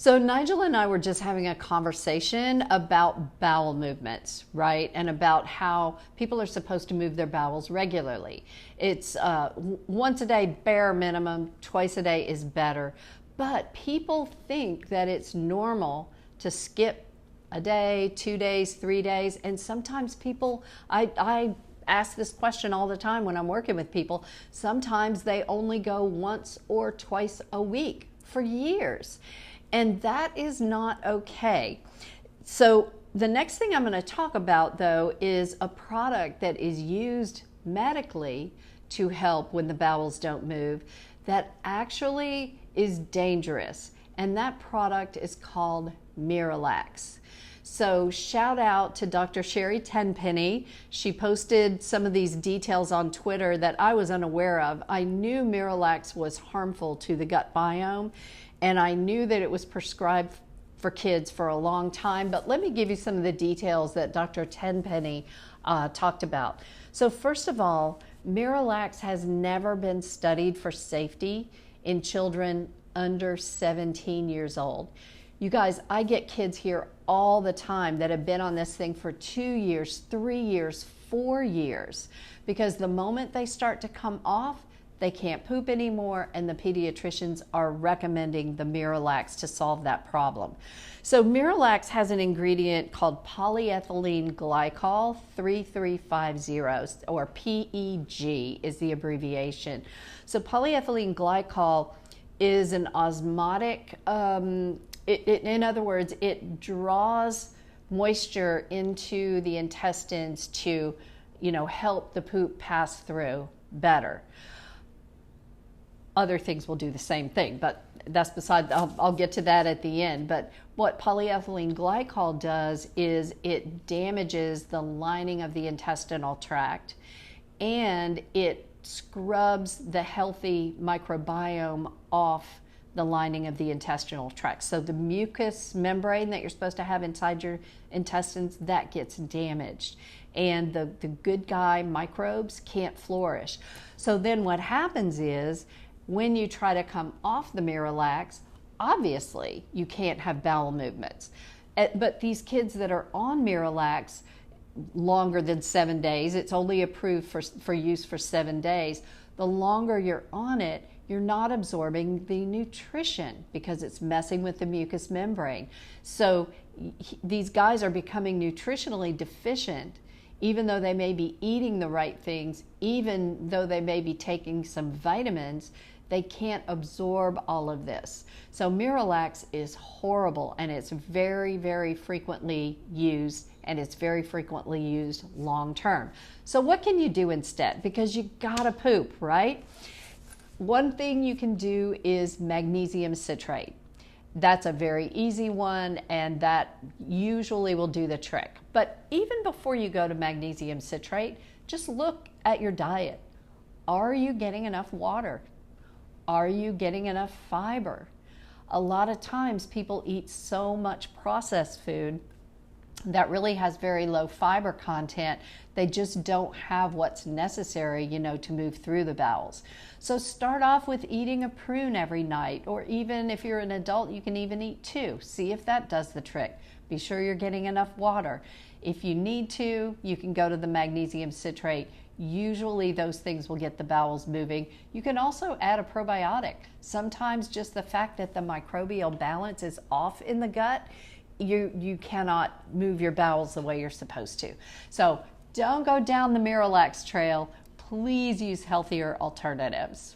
So Nigel and I were just having a conversation about bowel movements, right? And about how people are supposed to move their bowels regularly. It's once a day, bare minimum, twice a day is better. But people think that it's normal to skip a day, 2 days, 3 days. And sometimes people, I ask this question all the time when I'm working with people. Sometimes they only go once or twice a week for years. And that is not okay. So the next thing I'm going to talk about, though, is a product that is used medically to help when the bowels don't move that actually is dangerous. And that product is called Miralax. So shout out to Dr. Sherry Tenpenny. She posted some of these details on Twitter that I was unaware of. I knew Miralax was harmful to the gut biome, and I knew that it was prescribed for kids for a long time, but let me give you some of the details that Dr. Tenpenny talked about. So first of all, Miralax has never been studied for safety in children under 17 years old. You guys, I get kids here all the time that have been on this thing for 2 years, 3 years, 4 years, because the moment they start to come off, they can't poop anymore, and the pediatricians are recommending the Miralax to solve that problem. So Miralax has an ingredient called polyethylene glycol 3350, or PEG is the abbreviation. So polyethylene glycol is an osmotic, in other words, it draws moisture into the intestines to, help the poop pass through better. Other things will do the same thing, but that's beside, I'll get to that at the end. But what polyethylene glycol does is it damages the lining of the intestinal tract, and it scrubs the healthy microbiome off the lining of the intestinal tract. So the mucous membrane that you're supposed to have inside your intestines, that gets damaged. And the good guy microbes can't flourish. So then what happens is, when you try to come off the Miralax, obviously you can't have bowel movements. But these kids that are on Miralax longer than 7 days, it's only approved for use for 7 days, the longer you're on it, you're not absorbing the nutrition because it's messing with the mucous membrane. So these guys are becoming nutritionally deficient, even though they may be eating the right things, even though they may be taking some vitamins. They can't absorb all of this. So Miralax is horrible, and it's very, very frequently used, and it's very frequently used long term. So what can you do instead? Because you gotta poop, right? One thing you can do is magnesium citrate. That's a very easy one, and that usually will do the trick. But even before you go to magnesium citrate, just look at your diet. Are you getting enough water? Are you getting enough fiber? A lot of times people eat so much processed food that really has very low fiber content, they just don't have what's necessary, to move through the bowels. So start off with eating a prune every night, or even if you're an adult, you can even eat 2. See if that does the trick. Be sure you're getting enough water. If you need to, you can go to the magnesium citrate. Usually those things will get the bowels moving. You can also add a probiotic. Sometimes just the fact that the microbial balance is off in the gut, you cannot move your bowels the way you're supposed to. So don't go down the Miralax trail. Please use healthier alternatives.